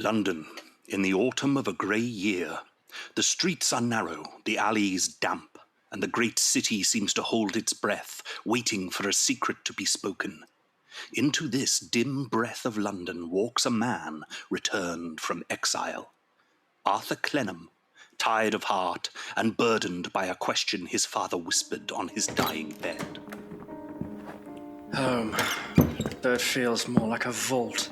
London, in the autumn of a grey year. The streets are narrow, the alleys damp, and the great city seems to hold its breath, waiting for a secret to be spoken. Into this dim breath of London walks a man returned from exile. Arthur Clennam, tired of heart and burdened by a question his father whispered on his dying bed. Home. Though it feels more like a vault.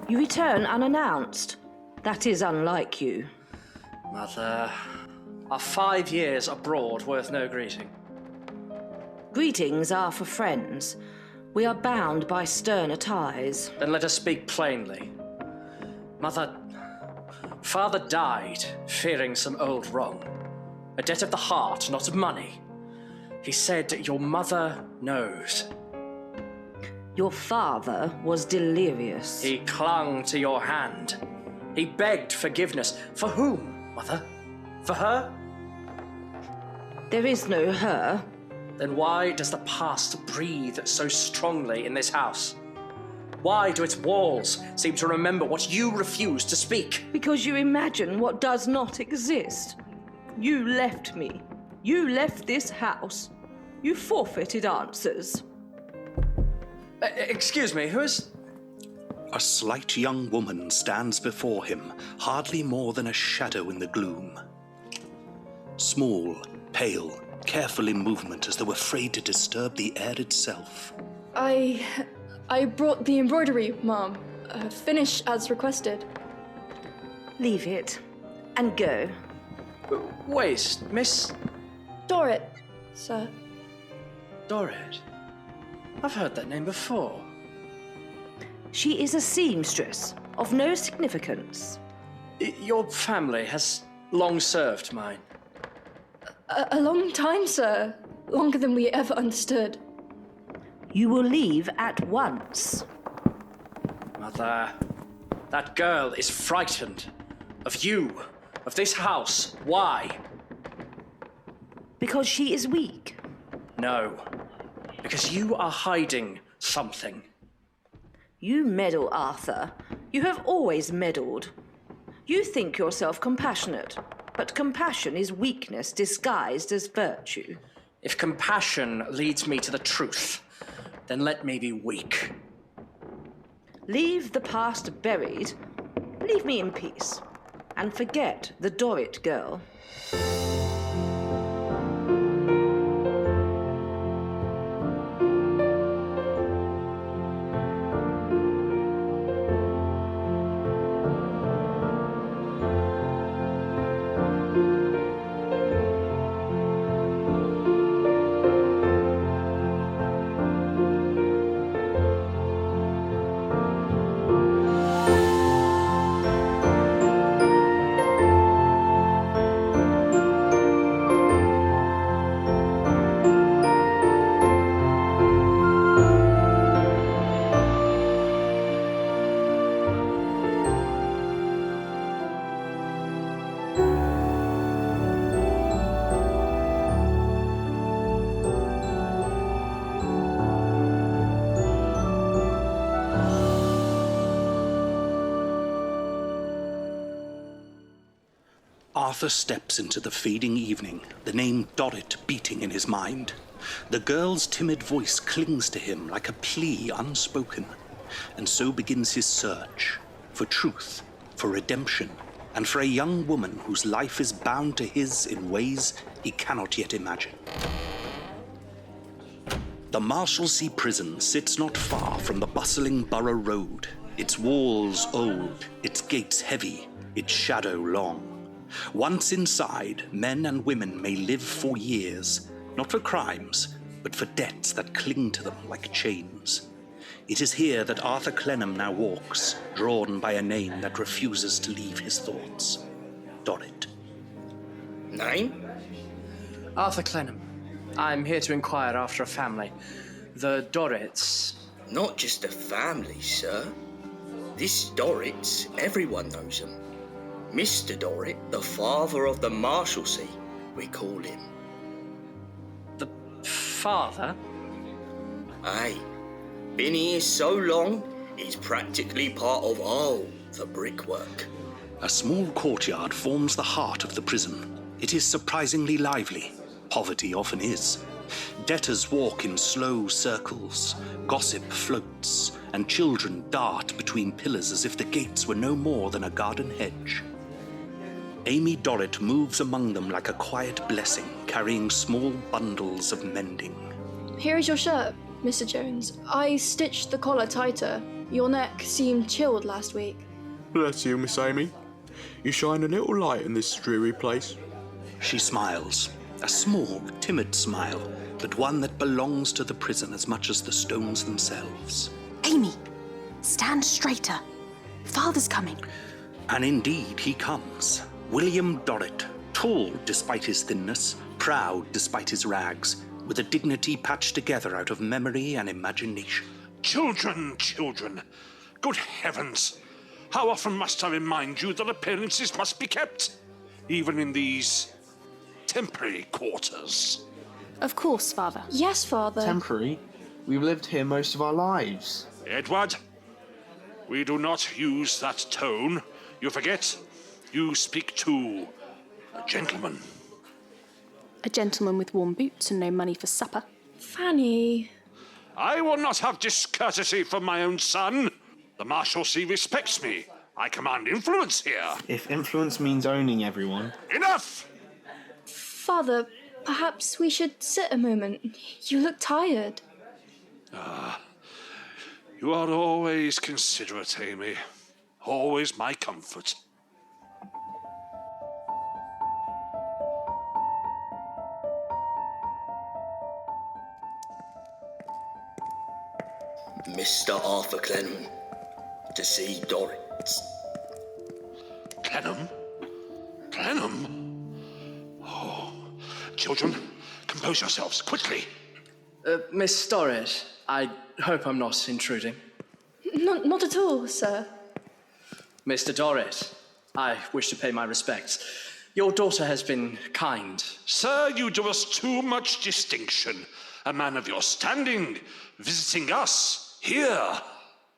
You return unannounced. That is unlike you. Mother, are 5 years abroad worth no greeting? Greetings are for friends. We are bound by sterner ties. Then let us speak plainly. Mother, Father died fearing some old wrong. A debt of the heart, not of money. He said your mother knows. Your father was delirious. He clung to your hand. He begged forgiveness. For whom, Mother? For her? There is no her. Then why does the past breathe so strongly in this house? Why do its walls seem to remember what you refuse to speak? Because you imagine what does not exist. You left me. You left this house. You forfeited answers. Excuse me, who is... A slight young woman stands before him, hardly more than a shadow in the gloom. Small, pale, careful in movement as though afraid to disturb the air itself. I brought the embroidery, Mom. Finish as requested. Leave it and go. Wait, Miss... Dorrit, sir. Dorrit? I've heard that name before. She is a seamstress of no significance. Your family has long served mine. A long time, sir. Longer than we ever understood. You will leave at once. Mother, that girl is frightened. Of you, of this house. Why? Because she is weak. No, because you are hiding something. You meddle, Arthur. You have always meddled. You think yourself compassionate, but compassion is weakness disguised as virtue. If compassion leads me to the truth, then let me be weak. Leave the past buried. Leave me in peace. And forget the Dorrit girl. Arthur steps into the fading evening, the name Dorrit beating in his mind. The girl's timid voice clings to him like a plea unspoken, and so begins his search for truth, for redemption, and for a young woman whose life is bound to his in ways he cannot yet imagine. The Marshalsea prison sits not far from the bustling Borough Road, its walls old, its gates heavy, its shadow long. Once inside, men and women may live for years, not for crimes, but for debts that cling to them like chains. It is here that Arthur Clennam now walks, drawn by a name that refuses to leave his thoughts. Dorrit. Name? Arthur Clennam. I'm here to inquire after a family. The Dorrits. Not just a family, sir. This Dorrits, everyone knows him. Mr. Dorrit, the father of the Marshalsea, we call him. The father? Aye. Been here so long, is practically part of all the brickwork. A small courtyard forms the heart of the prison. It is surprisingly lively. Poverty often is. Debtors walk in slow circles, gossip floats, and children dart between pillars as if the gates were no more than a garden hedge. Amy Dorrit moves among them like a quiet blessing, carrying small bundles of mending. Here is your shirt, Mr. Jones. I stitched the collar tighter. Your neck seemed chilled last week. Bless you, Miss Amy. You shine a little light in this dreary place. She smiles, a small, timid smile, but one that belongs to the prison as much as the stones themselves. Amy, stand straighter. Father's coming. And indeed he comes. William Dorrit, tall despite his thinness, proud despite his rags, with a dignity patched together out of memory and imagination. Children, children. Good heavens. How often must I remind you that appearances must be kept, even in these temporary quarters? Of course, Father. Yes, Father. Temporary? We've lived here most of our lives. Edward, we do not use that tone. You forget, you speak to a gentleman. A gentleman with warm boots and no money for supper. Fanny. I will not have discourtesy from my own son. The Marshalsea respects me. I command influence here. If influence means owning everyone. Enough! Father, perhaps we should sit a moment. You look tired. You are always considerate, Amy. Always my comfort. Mr. Arthur Clenham, to see Dorrit. Clenham? Clenham? Oh, children, compose yourselves, quickly. Miss Dorrit, I hope I'm not intruding. Not at all, sir. Mr. Dorrit, I wish to pay my respects. Your daughter has been kind. Sir, you do us too much distinction. A man of your standing, visiting us, here.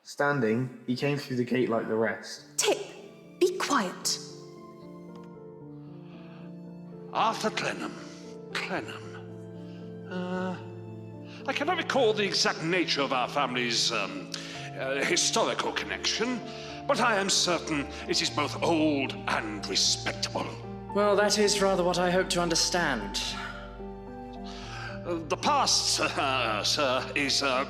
Standing, he came through the gate like the rest. Tip, be quiet. Arthur Clenham. I cannot recall the exact nature of our family's historical connection, but I am certain it is both old and respectable. Well, that is rather what I hope to understand. The past, sir, is a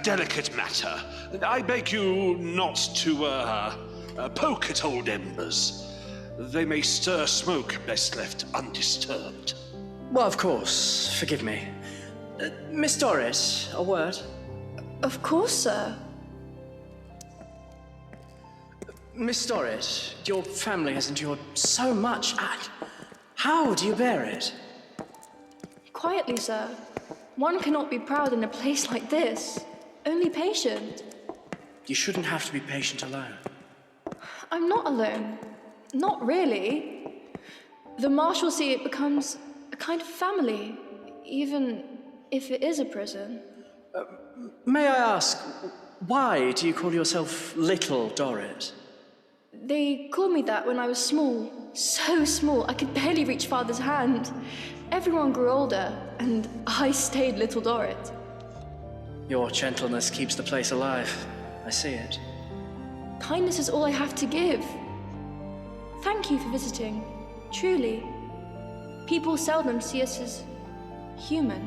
delicate matter. I beg you not to poke at old embers. They may stir smoke best left undisturbed. Well, of course. Forgive me. Miss Dorrit, a word? Of course, sir. Miss Dorrit, your family has endured so much. How do you bear it? Quietly, sir. One cannot be proud in a place like this. Only patient. You shouldn't have to be patient alone. I'm not alone. Not really. The Marshalsea, it becomes a kind of family, even if it is a prison. May I ask, why do you call yourself Little Dorrit? They called me that when I was small. So small, I could barely reach Father's hand. Everyone grew older, and I stayed Little Dorrit. Your gentleness keeps the place alive. I see it. Kindness is all I have to give. Thank you for visiting. Truly. People seldom see us as human.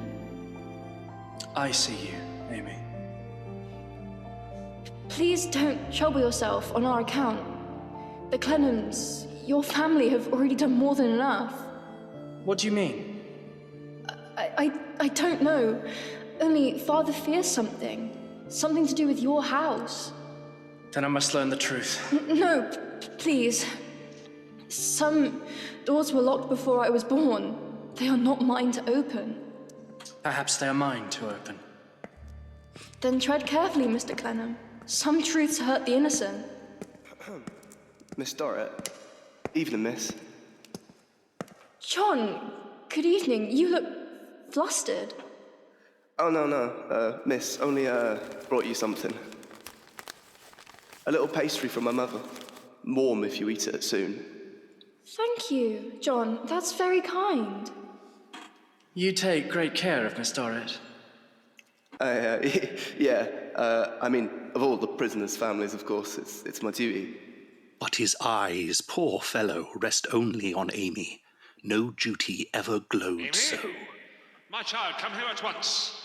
I see you, Amy. Please don't trouble yourself on our account. The Clenhams, your family, have already done more than enough. What do you mean? I don't know. Only Father fears something. Something to do with your house. Then I must learn the truth. No, please. Some doors were locked before I was born. They are not mine to open. Perhaps they are mine to open. Then tread carefully, Mr. Clenham. Some truths hurt the innocent. Miss Dorrit. Evening, miss. John, good evening. You look flustered. Oh, no. Miss, only brought you something. A little pastry from my mother. Warm if you eat it soon. Thank you, John. That's very kind. You take great care of Miss Dorrit. Yeah, of all the prisoners' families, of course, it's my duty. But his eyes, poor fellow, rest only on Amy. No duty ever glowed Amy? so. My child, come here at once.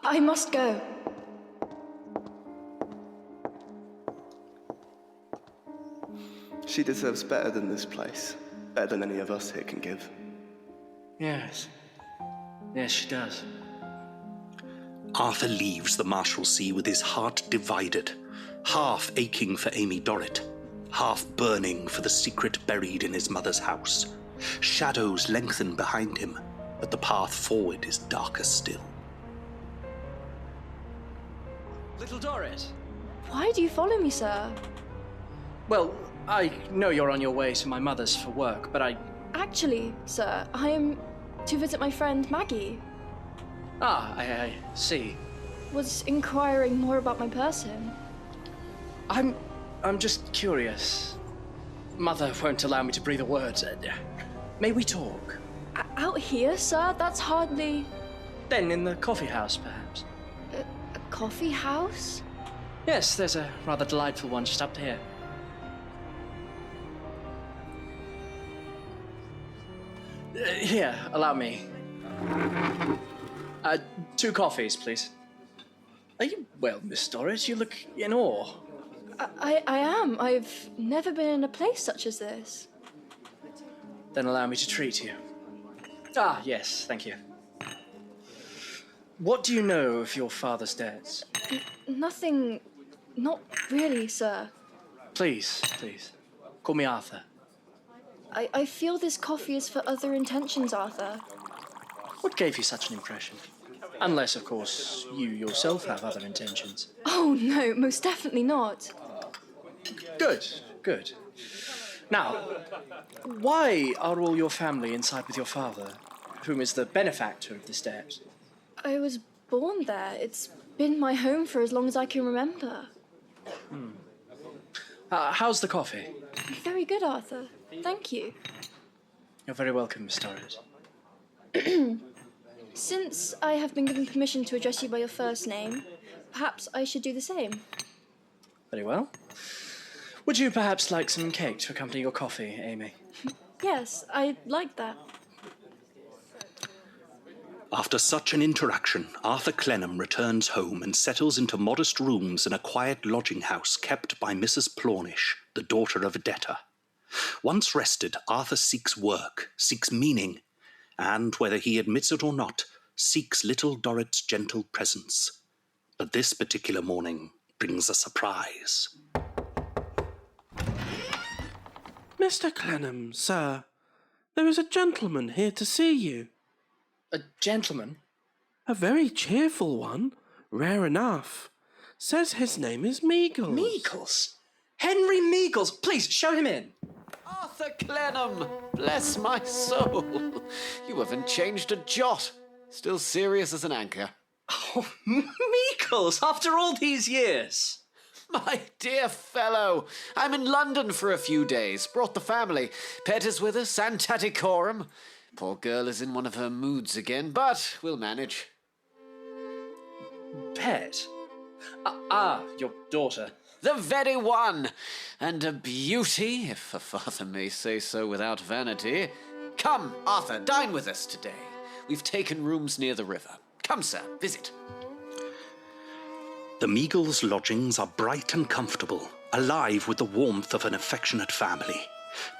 I must go. She deserves better than this place. Better than any of us here can give. Yes. Yes, she does. Arthur leaves the Marshalsea with his heart divided, half aching for Amy Dorrit, half burning for the secret buried in his mother's house. Shadows lengthen behind him, but the path forward is darker still. Little Dorrit. Why do you follow me, sir? Well, I know you're on your way to my mother's for work, but Actually, sir, I am to visit my friend Maggie. I see. Was inquiring more about my person. I'm just curious. Mother won't allow me to breathe a word. May we talk? Out here, sir? That's hardly... Then in the coffee house, perhaps. A coffee house? Yes, there's a rather delightful one just up here. Here, allow me. 2 coffees, please. Are you well, Miss Dorrit? You look in awe. I am. I've never been in a place such as this. Then allow me to treat you. Yes, thank you. What do you know of your father's debts? Nothing... Not really, sir. Please. Call me Arthur. I feel this coffee is for other intentions, Arthur. What gave you such an impression? Unless, of course, you yourself have other intentions. Oh, no, most definitely not. Good. Now, why are all your family inside with your father, whom is the benefactor of this debt? I was born there. It's been my home for as long as I can remember. How's the coffee? Very good, Arthur. Thank you. You're very welcome, Miss Dorrit. Since I have been given permission to address you by your first name, perhaps I should do the same. Very well. Would you perhaps like some cake to accompany your coffee, Amy? Yes, I'd like that. After such an interaction, Arthur Clenham returns home and settles into modest rooms in a quiet lodging house kept by Mrs. Plornish, the daughter of a debtor. Once rested, Arthur seeks work, seeks meaning, and, whether he admits it or not, seeks little Dorrit's gentle presence. But this particular morning brings a surprise. Mr. Clenham, sir, there is a gentleman here to see you. A gentleman? A very cheerful one, rare enough. Says his name is Meagles. Meagles? Henry Meagles! Please, show him in. Arthur Clenham! Bless my soul! You haven't changed a jot. Still serious as an anchor. Oh, Meagles, after all these years! My dear fellow, I'm in London for a few days. Brought the family. Pet is with us, and Tattycoram. Poor girl is in one of her moods again, but we'll manage. Pet? Your daughter. The very one! And a beauty, if a father may say so without vanity. Come, Arthur, dine with us today. We've taken rooms near the river. Come, sir, visit. The Meagles' lodgings are bright and comfortable, alive with the warmth of an affectionate family.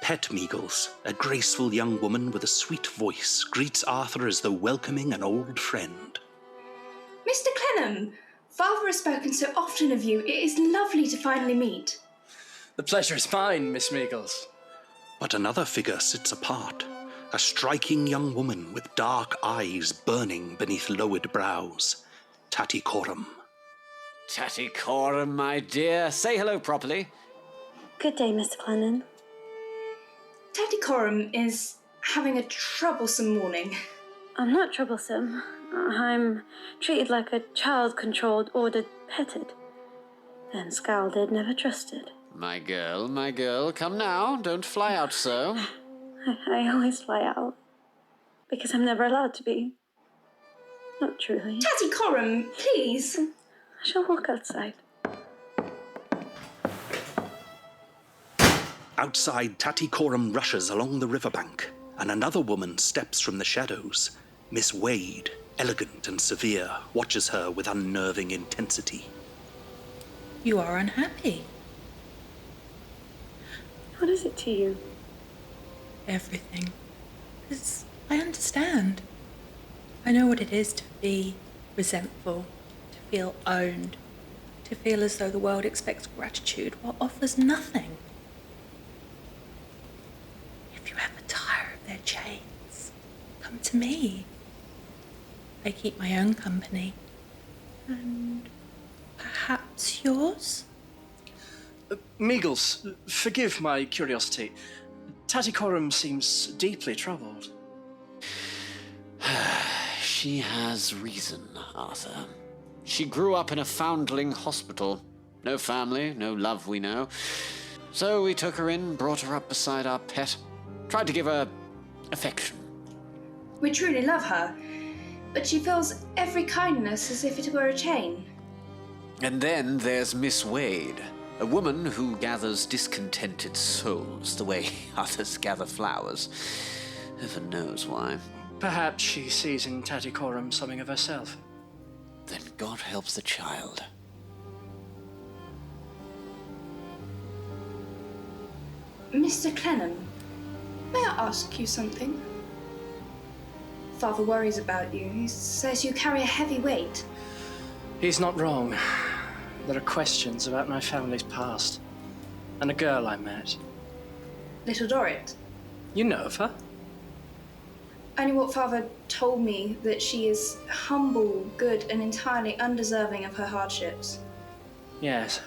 Pet Meagles, a graceful young woman with a sweet voice, greets Arthur as though welcoming an old friend. Mr. Clenham, Father has spoken so often of you. It is lovely to finally meet. The pleasure is mine, Miss Meagles. But another figure sits apart, a striking young woman with dark eyes burning beneath lowered brows. Tattycoram. Tattycoram, my dear. Say hello properly. Good day, Mr. Clenham. Tattycoram is having a troublesome morning. I'm not troublesome. I'm treated like a child controlled, ordered, petted. and scalded, never trusted. My girl, come now. Don't fly out so. I always fly out. Because I'm never allowed to be. Not truly. Tattycoram, please. I shall walk outside. Outside, Tattycoram rushes along the riverbank, and another woman steps from the shadows. Miss Wade, elegant and severe, watches her with unnerving intensity. You are unhappy. What is it to you? Everything. I understand. I know what it is to be resentful, to feel owned, to feel as though the world expects gratitude while offers nothing. If you ever tire of their chains, come to me. I keep my own company. And perhaps yours? Meagles, forgive my curiosity. Tattycoram seems deeply troubled. She has reason, Arthur. She grew up in a foundling hospital. No family, no love we know. So we took her in, brought her up beside our pet. Tried to give her affection. We truly love her, but she feels every kindness as if it were a chain. And then there's Miss Wade, a woman who gathers discontented souls the way others gather flowers. Heaven knows why. Perhaps she sees in Tattycoram something of herself. Then God helps the child. Mr. Clenham, may I ask you something? Father worries about you. He says you carry a heavy weight. He's not wrong. There are questions about my family's past. And a girl I met. Little Dorrit. You know of her? Only what Father told me, that she is humble, good, and entirely undeserving of her hardships. Yes.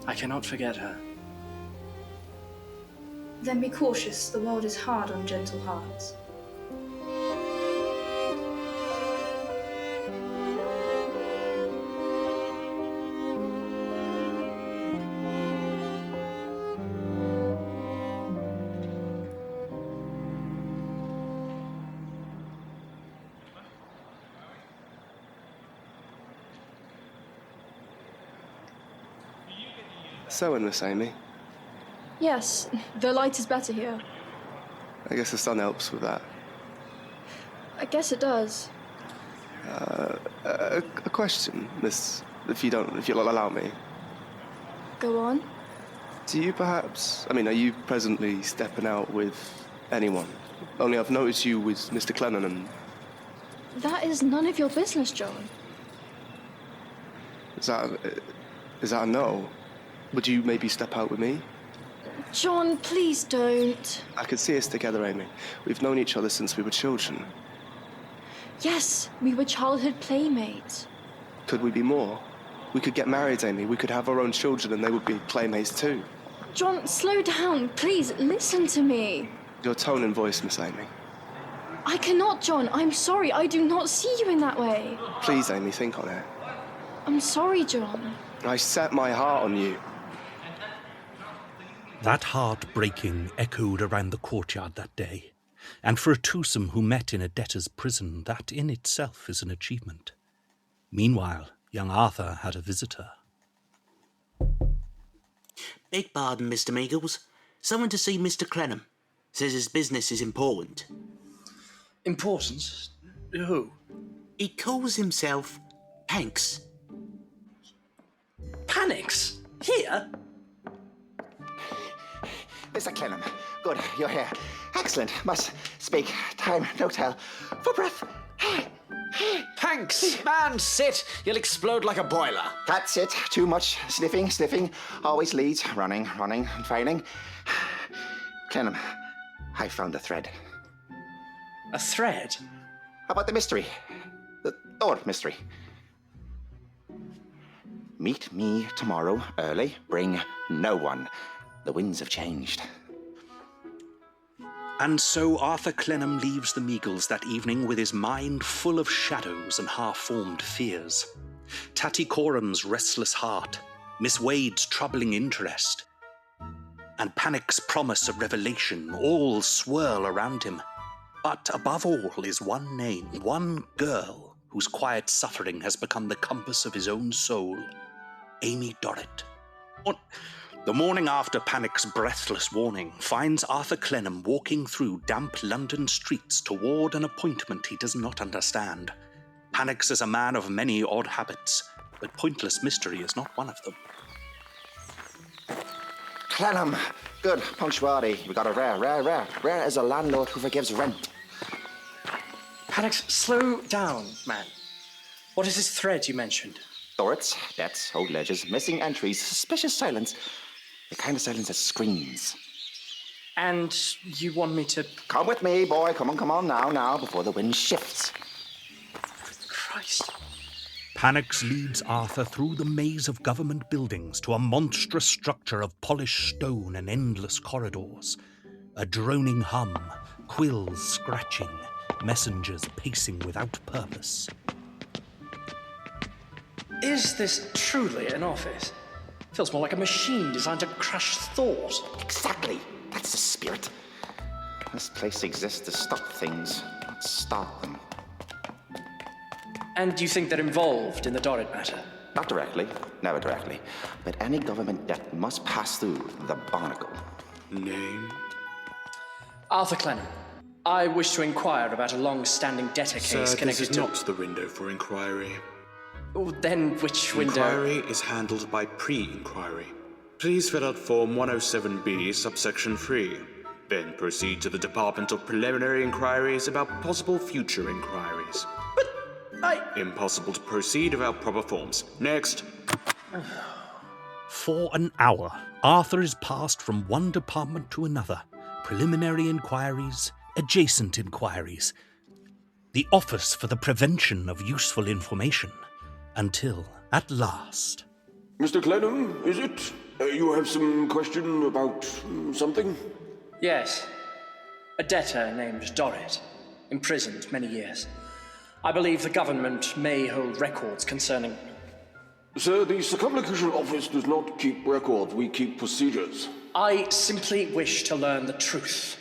I cannot forget her. Then be cautious. The world is hard on gentle hearts. So, Miss Amy, Yes, the light is better here. I guess the sun helps with that. I guess it does. A question, Miss, if you'll allow me. Go on. Do you perhaps, are you presently stepping out with anyone? Only I've noticed you with Mr. Clenham and... That is none of your business, John. Is that a no? Would you maybe step out with me? John, please don't. I could see us together, Amy. We've known each other since we were children. Yes, we were childhood playmates. Could we be more? We could get married, Amy. We could have our own children and they would be playmates too. John, slow down. Please, listen to me. Your tone and voice, Miss Amy. I cannot, John. I'm sorry. I do not see you in that way. Please, Amy, think on it. I'm sorry, John. I set my heart on you. That heart-breaking echoed around the courtyard that day, and for a twosome who met in a debtor's prison, that in itself is an achievement. Meanwhile, young Arthur had a visitor. Beg pardon, Mr. Meagles. Someone to see Mr. Clenham. Says his business is important. Important? Who? He calls himself Panks. Panics? Here? Mr. Clenham, good, you're here. Excellent, must speak. Time, no tell. For breath. Panks, man, sit. You'll explode like a boiler. That's it. Too much sniffing. Always leads. Running, and training. Clenham, I found a thread. A thread? How about the mystery? The Dorrit mystery. Meet me tomorrow early. Bring no one. The winds have changed. And so Arthur Clenham leaves the Meagles that evening with his mind full of shadows and half-formed fears. Tattycoram's restless heart, Miss Wade's troubling interest, and Panic's promise of revelation all swirl around him. But above all is one name, one girl whose quiet suffering has become the compass of his own soul. Amy Dorrit. The morning after Panic's breathless warning finds Arthur Clenham walking through damp London streets toward an appointment he does not understand. Panic's is a man of many odd habits, but pointless mystery is not one of them. Clenham, good punctuality. We got a rare. Rare as a landlord who forgives rent. Panic's, slow down, man. What is this thread you mentioned? Dorrits, debts, old ledgers, missing entries, suspicious silence. The kind of silence that screams. And you want me to... Come with me, boy. Come on now, before the wind shifts. Christ. Panic's leads Arthur through the maze of government buildings to a monstrous structure of polished stone and endless corridors. A droning hum, quills scratching, messengers pacing without purpose. Is this truly an office? Feels more like a machine designed to crush thought. Exactly. That's the spirit. This place exists to stop things, not start them. And you think they're involved in the Dorrit matter? Not directly, never directly. But any government debt must pass through the barnacle. Name? Arthur Clenham. I wish to inquire about a long-standing debtor case Sir, connected this is to... not the window for inquiry. Oh, then which window? Inquiry is handled by pre-inquiry. Please fill out Form 107B, subsection 3. Then proceed to the Department of Preliminary Inquiries about possible future inquiries. Impossible to proceed without proper forms. Next. For an hour, Arthur is passed from one department to another. Preliminary inquiries, adjacent inquiries, the Office for the Prevention of Useful Information, until, at last... Mr. Clenham, is it? You have some question about something? Yes. A debtor named Dorrit, imprisoned many years. I believe the government may hold records concerning... Sir, the Circumlocution Office does not keep records, we keep procedures. I simply wish to learn the truth.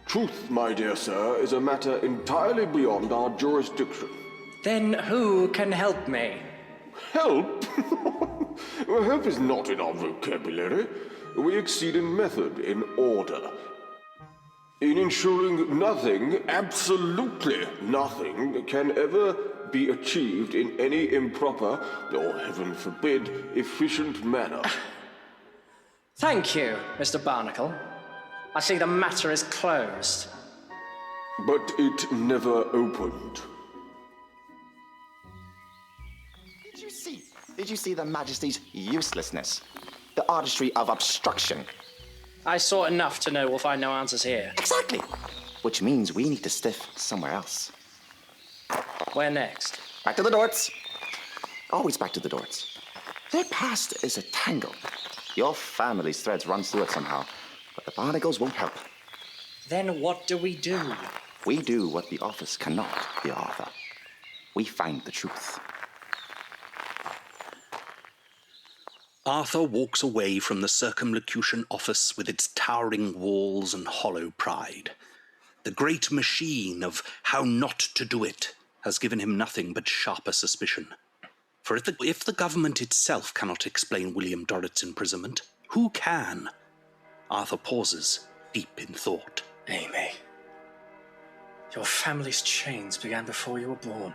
Truth, my dear sir, is a matter entirely beyond our jurisdiction. Then who can help me? Help? Well, help is not in our vocabulary. We exceed in method, in order. In ensuring nothing, absolutely nothing, can ever be achieved in any improper, or heaven forbid, efficient manner. Thank you, Mr. Barnacle. I see the matter is closed. But it never opened. Did you see the Majesty's uselessness? The artistry of obstruction. I saw enough to know we'll find no answers here. Exactly. Which means we need to stiff somewhere else. Where next? Back to the Dorrits. Always back to the Dorrits. Their past is a tangle. Your family's threads run through it somehow, but the barnacles won't help. Then what do? We do what the office cannot, dear Arthur. We find the truth. Arthur walks away from the Circumlocution Office with its towering walls and hollow pride. The great machine of how not to do it has given him nothing but sharper suspicion. For if the government itself cannot explain William Dorrit's imprisonment, who can? Arthur pauses, deep in thought. Amy, your family's chains began before you were born.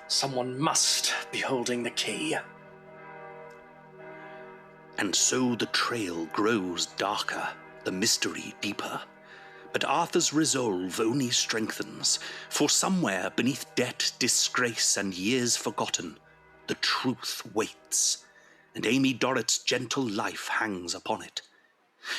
Someone must be holding the key. And so the trail grows darker, the mystery deeper. But Arthur's resolve only strengthens, for somewhere beneath debt, disgrace, and years forgotten, the truth waits, and Amy Dorrit's gentle life hangs upon it.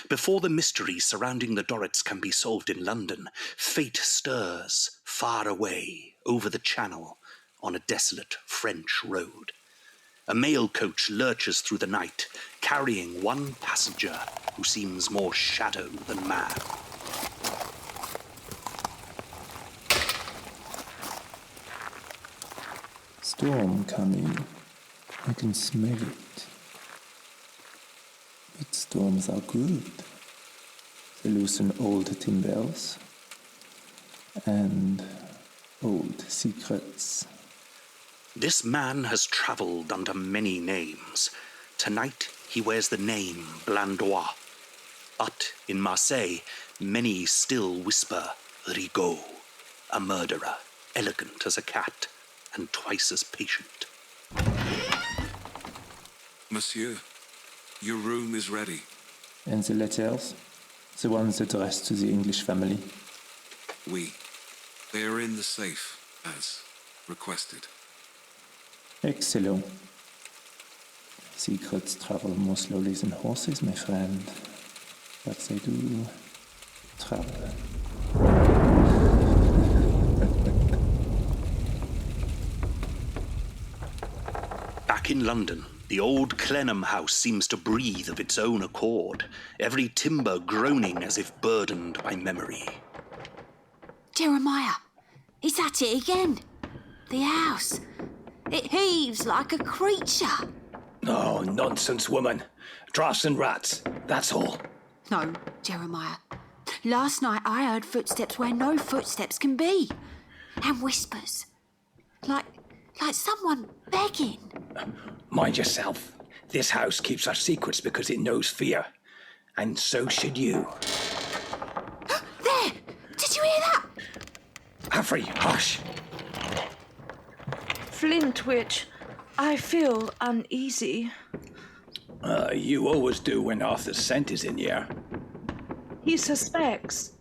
Before the mystery surrounding the Dorrits can be solved in London, fate stirs far away over the Channel on a desolate French road. A mail coach lurches through the night, carrying one passenger who seems more shadow than man. storm coming. I can smell it. But storms are good. They loosen old timbers and old secrets. This man has travelled under many names. Tonight he wears the name Blandois. But in Marseille, many still whisper Rigaud, a murderer, elegant as a cat and twice as patient. Monsieur, your room is ready. And the letters? The ones addressed to the English family? Oui. They are in the safe, as requested. Excellent. Secrets travel more slowly than horses, my friend. But they do travel. Back in London, the old Clenham house seems to breathe of its own accord, every timber groaning as if burdened by memory. Jeremiah, is that it again? The house. It heaves like a creature. Oh, nonsense, woman. Drafts and rats, that's all. No, Jeremiah. Last night I heard footsteps where no footsteps can be. And whispers. Like someone begging. Mind yourself. This house keeps our secrets because it knows fear. And so should you. There! Did you hear that? Afri, hush. Flintwich, I feel uneasy. You always do when Arthur's scent is in here. He suspects.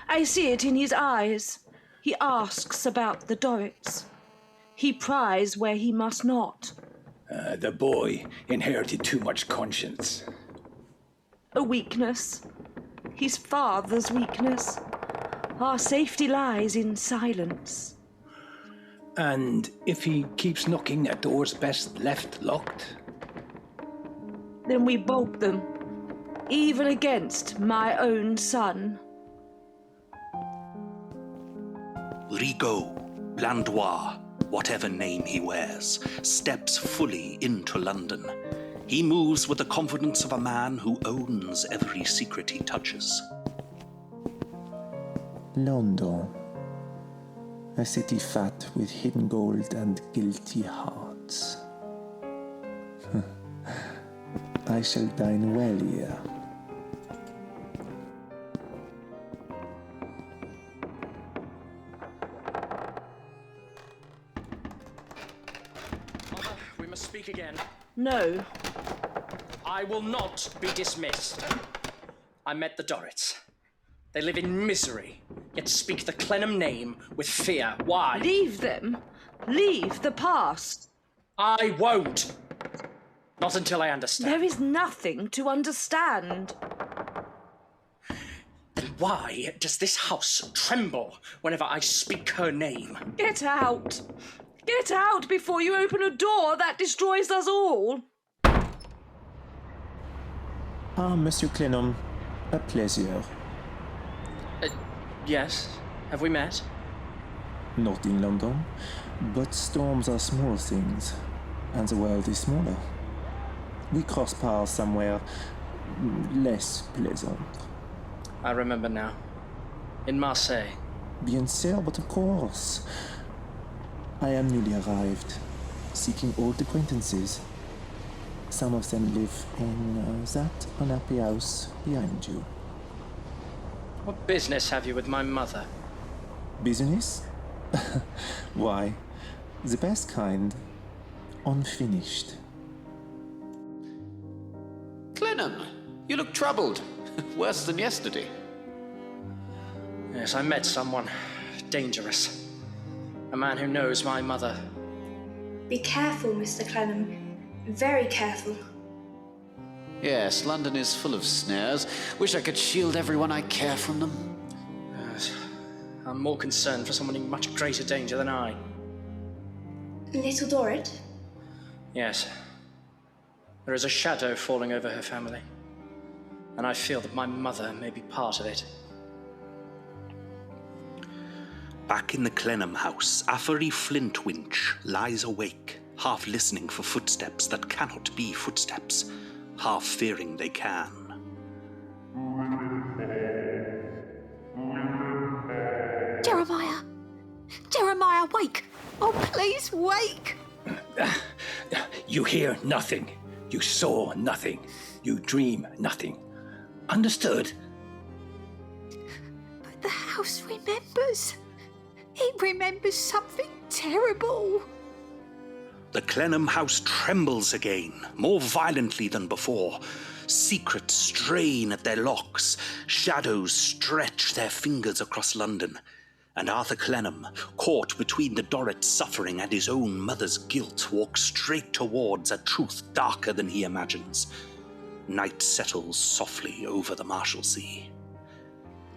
I see it in his eyes. He asks about the Dorrits. He pries where he must not. The boy inherited too much conscience. A weakness. His father's weakness. Our safety lies in silence. And if he keeps knocking at doors best left locked? Then we bolt them, even against my own son. Rigaud, Blandois, whatever name he wears, steps fully into London. He moves with the confidence of a man who owns every secret he touches. London, a city fat with hidden gold and guilty hearts. I shall dine well here. Mother, we must speak again. No. I will not be dismissed. I met the Dorrits. They live in misery, yet speak the Clenham name with fear. Why? Leave them. Leave the past. I won't. Not until I understand. There is nothing to understand. Then why does this house tremble whenever I speak her name? Get out. Get out before you open a door that destroys us all. Ah, Monsieur Clenham, a pleasure. Yes. Have we met? Not in London, but storms are small things, and the world is smaller. We cross paths somewhere less pleasant. I remember now. In Marseille. Bien sûr, but of course. I am newly arrived, seeking old acquaintances. Some of them live in that unhappy house behind you. What business have you with my mother? Business? Why, the best kind. Unfinished. Clenham, you look troubled. Worse than yesterday. Yes, I met someone dangerous. A man who knows my mother. Be careful, Mr. Clenham. Very careful. Yes, London is full of snares. Wish I could shield everyone I care from them. Yes, I'm more concerned for someone in much greater danger than I. Little Dorrit? Yes. There is a shadow falling over her family. And I feel that my mother may be part of it. Back in the Clenham house, Affery Flintwinch lies awake, half listening for footsteps that cannot be footsteps, half fearing they can. Jeremiah! Jeremiah, wake! Oh, please, wake! You hear nothing. You saw nothing. You dream nothing. Understood? But the house remembers. It remembers something terrible. The Clenham house trembles again, more violently than before. Secrets strain at their locks. Shadows stretch their fingers across London. And Arthur Clenham, caught between the Dorrit's suffering and his own mother's guilt, walks straight towards a truth darker than he imagines. Night settles softly over the Marshalsea.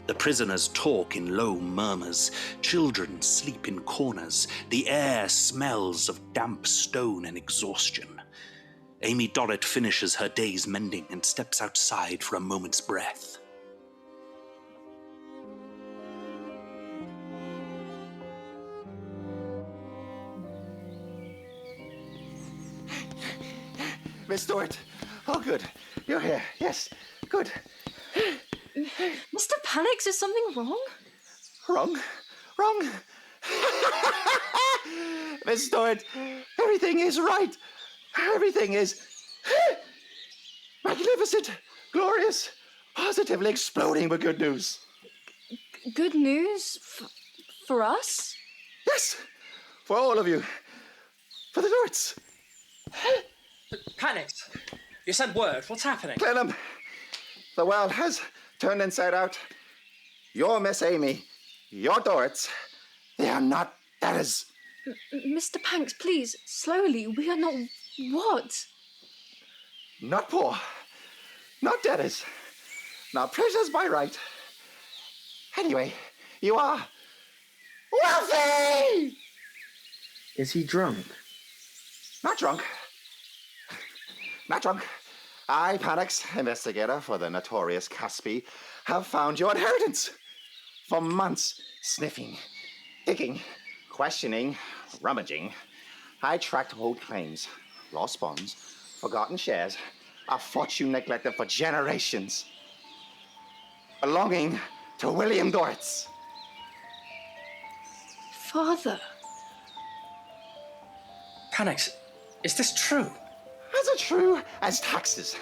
The prisoners talk in low murmurs. Children sleep in corners. The air smells of damp stone and exhaustion. Amy Dorrit finishes her day's mending and steps outside for a moment's breath. Miss Dorrit. Oh, good. You're here. Yes. Good. Mr. Panics, is something wrong? Wrong? Wrong? Miss Dorrit, everything is right. Everything is magnificent, glorious, positively exploding with good news. Good news? For us? Yes, for all of you. For the Dorrits. Panics! You said word. What's happening? Clenham, the world has turned inside out. Your Miss Amy, your Dorrits, they are not debtors. Mr. Panks, please, slowly. We are not what? Not poor, not debtors, not prisoners by right. Anyway, you are wealthy! Is he drunk? Not drunk. Not drunk. I, Panics, investigator for the notorious Caspi, have found your inheritance. For months, sniffing, digging, questioning, rummaging, I tracked old claims, lost bonds, forgotten shares, a fortune neglected for generations, belonging to William Dorrit. Father. Panics, is this true? As true as taxes.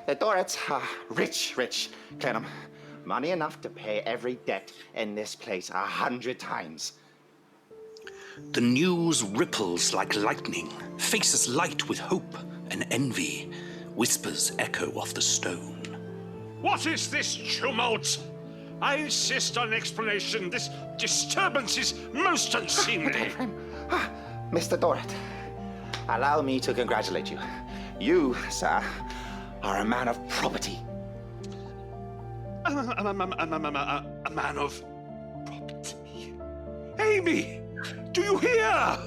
The Dorrits are rich, Clenham. Money enough to pay every debt in this place 100 times. The news ripples like lightning, faces light with hope and envy. Whispers echo off the stone. What is this tumult? I insist on explanation. This disturbance is most unseemly. Mr. Dorrit, allow me to congratulate you. You, sir, are a man of property. A man of property. Amy, do you hear?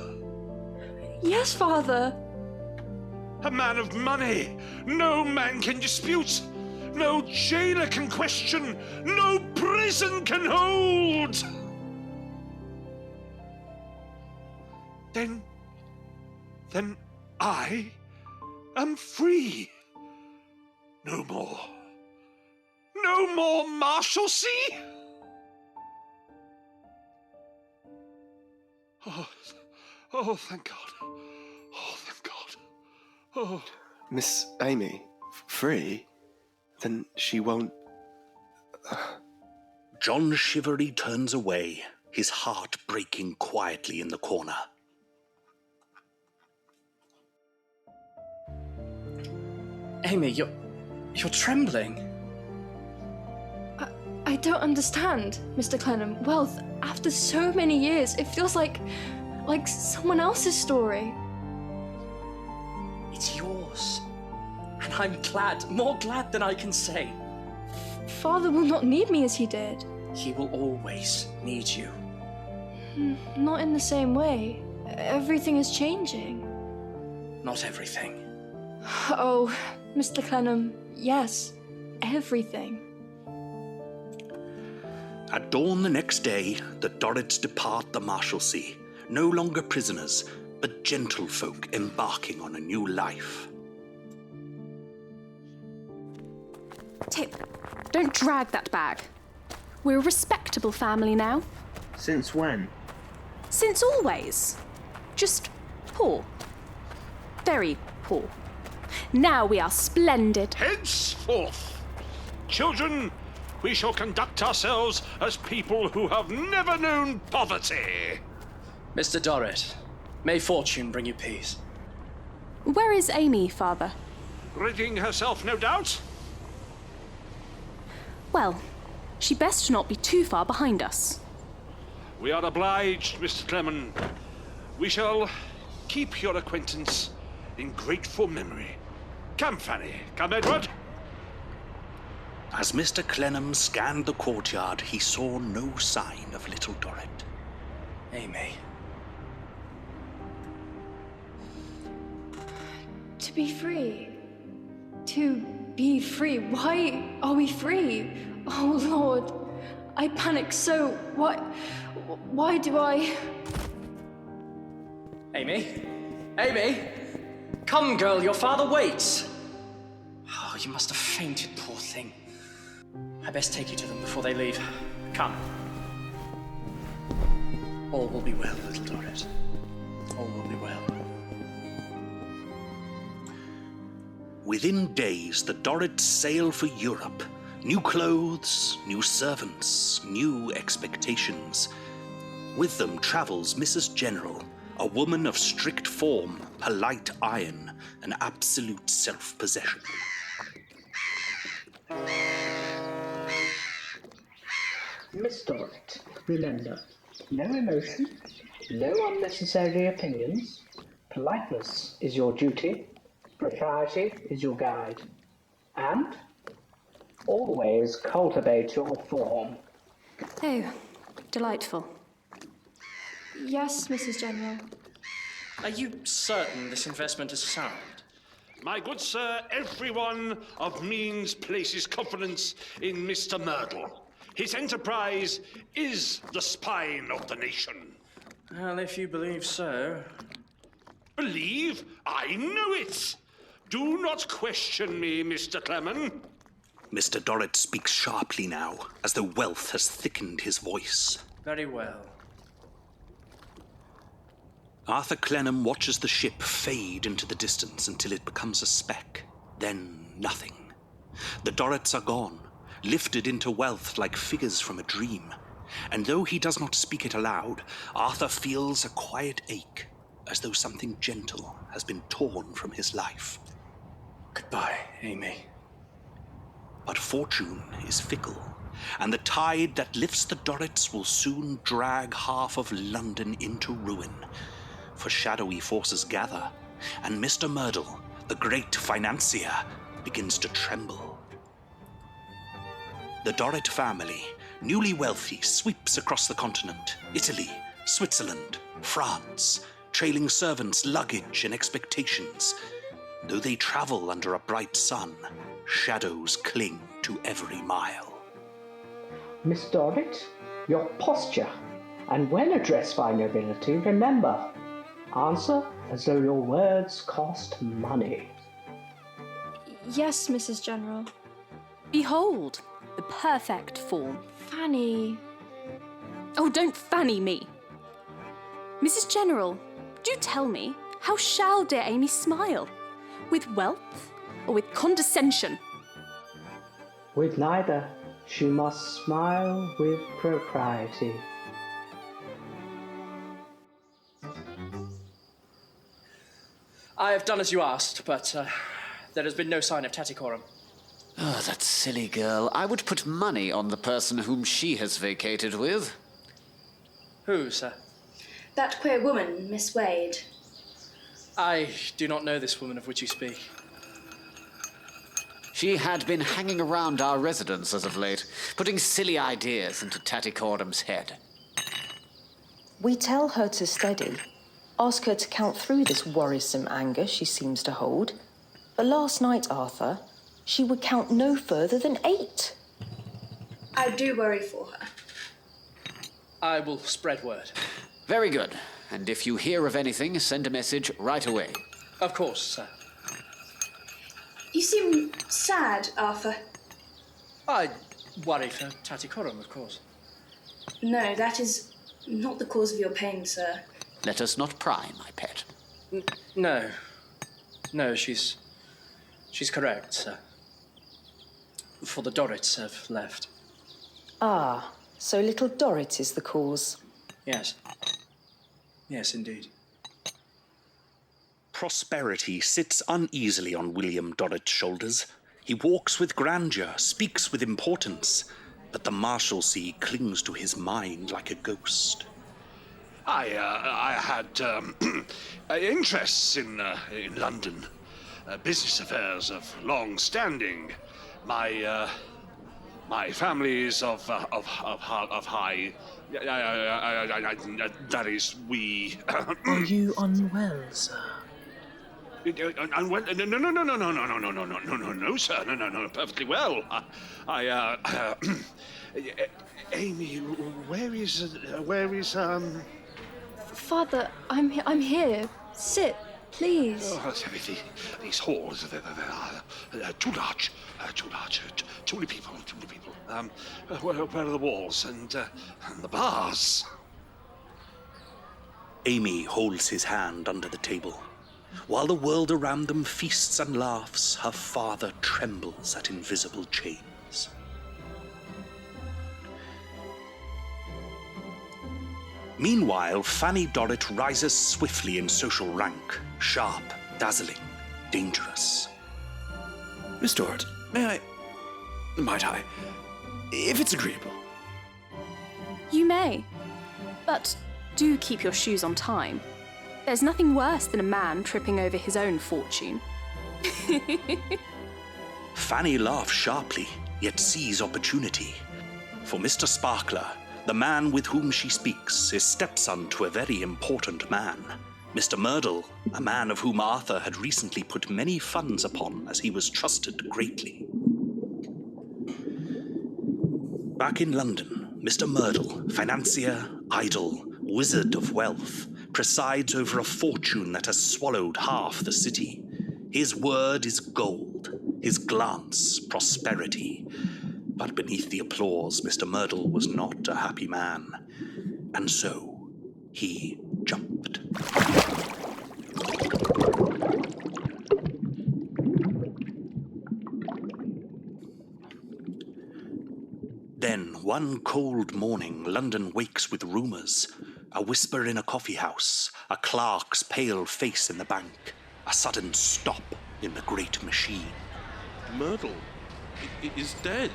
Yes, Father. A man of money. No man can dispute. No jailer can question. No prison can hold. Then I am free. No more. No more Marshalsea? Oh, thank God. Oh, thank God. Oh. Miss Amy, free? Then she won't... John Shivery turns away, his heart breaking quietly in the corner. Amy, you're trembling. I don't understand, Mr. Clenham. Wealth, after so many years, it feels like someone else's story. It's yours. And I'm glad, more glad than I can say. Father will not need me as he did. He will always need you. Not in the same way. Everything is changing. Not everything. Oh, Mr. Clenham, yes, everything. At dawn the next day, the Dorrits depart the Marshalsea, no longer prisoners, but gentlefolk embarking on a new life. Tip, don't drag that bag. We're a respectable family now. Since when? Since always. Just poor. Very poor. Now we are splendid. Henceforth, children, we shall conduct ourselves as people who have never known poverty. Mr. Dorrit, may fortune bring you peace. Where is Amy, Father? Ridding herself, no doubt. Well, she best not be too far behind us. We are obliged, Mr. Clement. We shall keep your acquaintance in grateful memory. Come, Fanny. Come, Edward. As Mr. Clenham scanned the courtyard, he saw no sign of little Dorrit. Amy. To be free. To be free. Why are we free? Oh, Lord. I panic so. Why do I... Amy? Amy? Come, girl, your father waits. Oh, you must have fainted, poor thing. I best take you to them before they leave. Come. All will be well, little Dorrit. All will be well. Within days, the Dorrits sail for Europe. New clothes, new servants, new expectations. With them travels Mrs. General, a woman of strict form, polite iron, and absolute self-possession. Miss Dorrit, remember, no emotion, no unnecessary opinions. Politeness is your duty, propriety is your guide, and always cultivate your form. Oh, delightful. Yes, Mrs. General. Are you certain this investment is sound? My good sir, everyone of means places confidence in Mr. Myrtle. His enterprise is the spine of the nation. Well, if you believe so. Believe? I know it! Do not question me, Mr. Clement. Mr. Dorrit speaks sharply now, as though wealth has thickened his voice. Very well. Arthur Clenham watches the ship fade into the distance until it becomes a speck, then nothing. The Dorrits are gone, lifted into wealth like figures from a dream. And though he does not speak it aloud, Arthur feels a quiet ache, as though something gentle has been torn from his life. Goodbye, Amy. But fortune is fickle, and the tide that lifts the Dorrits will soon drag half of London into ruin. For shadowy forces gather, and Mr. Myrtle, the great financier, begins to tremble. The Dorrit family, newly wealthy, sweeps across the continent, Italy, Switzerland, France, trailing servants, luggage, and expectations. Though they travel under a bright sun, shadows cling to every mile. Miss Dorrit, your posture, and when addressed by nobility, remember, answer as though your words cost money. Yes, Mrs. General. Behold, the perfect form. Fanny. Oh, don't fanny me. Mrs. General, do tell me, how shall dear Amy smile? With wealth or with condescension? With neither, she must smile with propriety. I have done as you asked, but there has been no sign of Tattycoram. Oh, that silly girl. I would put money on the person whom she has vacated with. Who, sir? That queer woman, Miss Wade. I do not know this woman of which you speak. She had been hanging around our residence as of late, putting silly ideas into Tattycoram's head. We tell her to steady. Ask her to count through this worrisome anger she seems to hold. But last night, Arthur, she would count no further than 8. I do worry for her. I will spread word. Very good. And if you hear of anything, send a message right away. Of course, sir. You seem sad, Arthur. I worry for Tattycoram, of course. No, that is not the cause of your pain, sir. Let us not pry, my pet. No. No, she's correct, sir. For the Dorrits have left. Ah, so little Dorrit is the cause. Yes. Yes, indeed. Prosperity sits uneasily on William Dorrit's shoulders. He walks with grandeur, speaks with importance, but the Marshalsea clings to his mind like a ghost. I had interests in London, business affairs of long standing. My family is of high. That is, we. Are you unwell, sir? No, sir, no, perfectly well. Amy, where is Father, I'm here. Sit, please. Oh, these halls, they're too large, too many people. Where are the walls and the bars? Amy holds his hand under the table. While the world around them feasts and laughs, her father trembles at invisible chains. Meanwhile, Fanny Dorrit rises swiftly in social rank, sharp, dazzling, dangerous. Miss Dorrit, might I, if it's agreeable? You may, but do keep your shoes on time. There's nothing worse than a man tripping over his own fortune. Fanny laughs sharply, yet sees opportunity. For Mr. Sparkler, the man with whom she speaks, is stepson to a very important man. Mr. Merdle, a man of whom Arthur had recently put many funds upon, as he was trusted greatly. Back in London, Mr. Merdle, financier, idol, wizard of wealth, presides over a fortune that has swallowed half the city. His word is gold, his glance prosperity. But beneath the applause, Mr. Merdle was not a happy man, and so he jumped. Then, one cold morning, London wakes with rumours. A whisper in a coffee house, a clerk's pale face in the bank, a sudden stop in the great machine. Merdle is dead.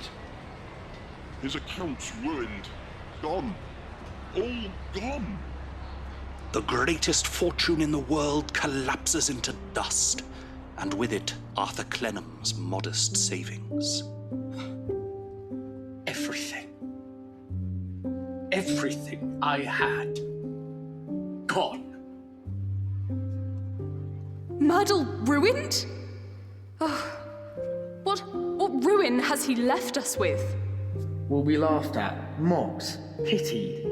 His account's ruined. Gone. All gone. The greatest fortune in the world collapses into dust, and with it, Arthur Clennam's modest savings. Everything I had. Gone. Merdle ruined? Oh, what ruin has he left us with? Will be laughed at, mocked, pitied.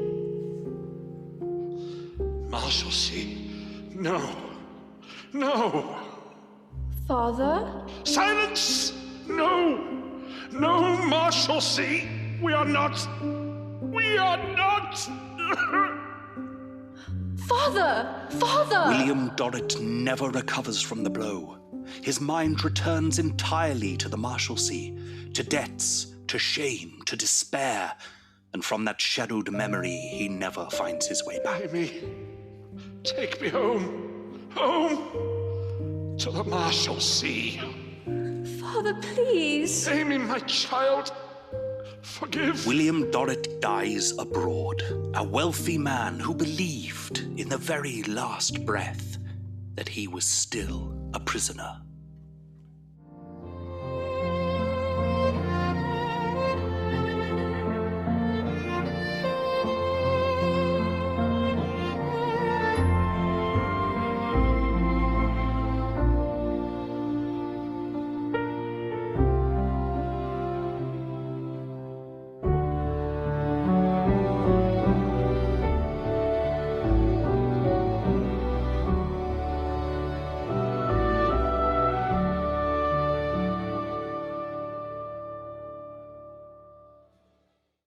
Marshalsea, no. Father? Silence! No, Marshalsea, we are not. Father! William Dorrit never recovers from the blow. His mind returns entirely to the Marshalsea, to debts, to shame, to despair, and from that shadowed memory he never finds his way back. Amy, take me home to the Marshalsea. Father, please. Amy, my child, forgive. William Dorrit dies abroad, a wealthy man who believed in the very last breath that he was still a prisoner.